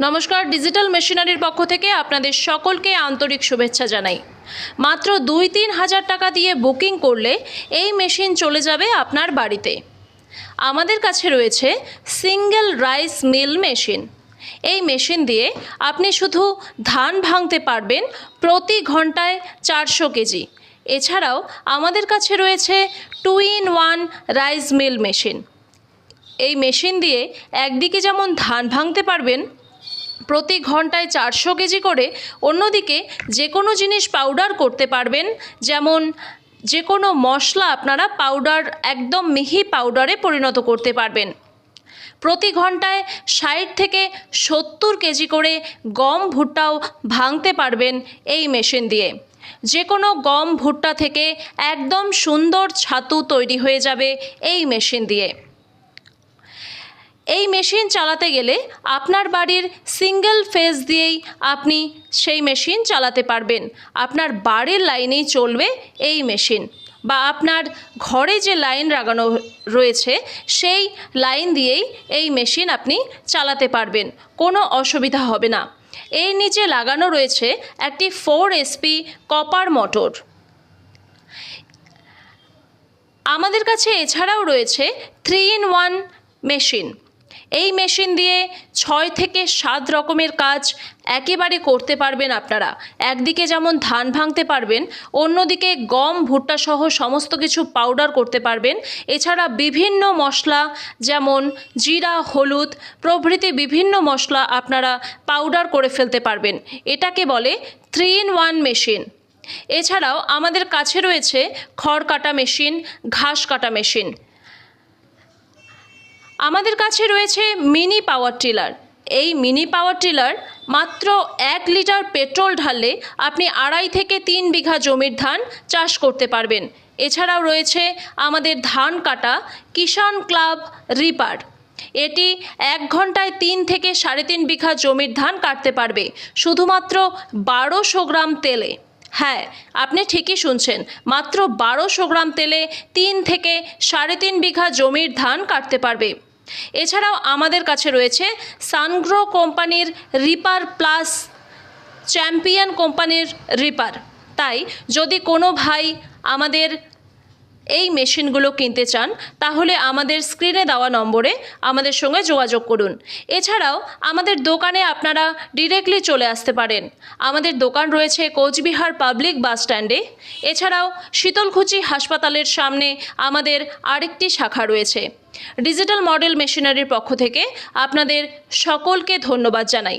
নমস্কার, ডিজিটাল মেশিনারির পক্ষ থেকে আপনাদের সকলকে আন্তরিক শুভেচ্ছা জানাই। মাত্র 2-3 হাজার টাকা দিয়ে বুকিং করলে এই মেশিন চলে যাবে আপনার বাড়িতে। আমাদের কাছে রয়েছে সিঙ্গেল রাইস মিল মেশিন। এই মেশিন দিয়ে আপনি শুধু ধান ভাঙতে পারবেন প্রতি ঘন্টায় 400 কেজি। এছাড়াও আমাদের কাছে রয়েছে 2-in-1 রাইস মিল মেশিন। এই মেশিন দিয়ে একদিকে যেমন ধান ভাঙতে পারবেন প্রতি ঘন্টায় 400 কেজি করে, অন্যদিকে যে কোনো জিনিস পাউডার করতে পারবেন, যেমন যে কোনো মশলা আপনারা পাউডার, একদম মিহি পাউডারে পরিণত করতে পারবেন। প্রতি ঘন্টায় 60 থেকে 70 কেজি করে গম ভুট্টাও ভাঙতে পারবেন এই মেশিন দিয়ে। যে কোনো গম ভুট্টা থেকে একদম সুন্দর ছাতু তৈরি হয়ে যাবে এই মেশিন দিয়ে। এই মেশিন চালাতে গেলে আপনার বাড়ির সিঙ্গেল ফেজ দিয়েই আপনি সেই মেশিন চালাতে পারবেন। আপনার বাড়ির লাইনেই চলবে এই মেশিন, বা আপনার ঘরে যে লাইন লাগানো রয়েছে সেই লাইন দিয়েই এই মেশিন আপনি চালাতে পারবেন, কোনো অসুবিধা হবে না। এর নিচে লাগানো রয়েছে একটি 4 SP কপার মোটর। আমাদের কাছে এছাড়াও রয়েছে 3-in-1 মেশিন। এই মেশিন দিয়ে 6 থেকে 7 রকমের কাজ একেবারে করতে পারবেন আপনারা। একদিকে যেমন ধান ভাঙতে পারবেন, অন্যদিকে গম ভুট্টা সহ সমস্ত কিছু পাউডার করতে পারবেন। এছাড়া বিভিন্ন মশলা যেমন জিরা, হলুদ প্রভৃতি বিভিন্ন মশলা আপনারা পাউডার করে ফেলতে পারবেন। এটাকে বলে 3-in-1 মেশিন। এছাড়াও আমাদের কাছে রয়েছে খড় কাটা মেশিন, ঘাস কাটা মেশিন। আমাদের কাছে রয়েছে মিনি পাওয়ার টিলার। এই মিনি পাওয়ার টিলার মাত্র 1 লিটার পেট্রোল ঢাললে আপনি 2.5 থেকে 3 বিঘা জমির ধান চাষ করতে পারবেন। এছাড়াও রয়েছে আমাদের ধান কাটা কিষাণ ক্লাব রিপার। এটি 1 ঘন্টায় 3 থেকে 3.5 বিঘা জমির ধান কাটতে পারবে শুধুমাত্র 1200 গ্রাম তেলে। হ্যাঁ, আপনি ঠিকই শুনছেন, মাত্র 1200 গ্রাম তেলে 3 থেকে 3.5 বিঘা জমির ধান কাটতে পারবে। এছাড়াও আমাদের কাছে রয়েছে সানগ্রো কোম্পানির রিপার প্লাস চ্যাম্পিয়ন কোম্পানির রিপার। তাই যদি কোনো ভাই আমাদের এই মেশিনগুলো কিনতে চান তাহলে আমাদের স্ক্রিনে দেওয়া নম্বরে আমাদের সঙ্গে যোগাযোগ করুন। এছাড়াও আমাদের দোকানে আপনারা ডিরেক্টলি চলে আসতে পারেন। আমাদের দোকান রয়েছে কোচবিহার পাবলিক বাস স্ট্যান্ডে। এছাড়াও শীতলকুচি হাসপাতালের সামনে আমাদের আরেকটি শাখা রয়েছে। ডিজিটাল মডেল মেশিনারির পক্ষ থেকে আপনাদের সকলকে ধন্যবাদ জানাই।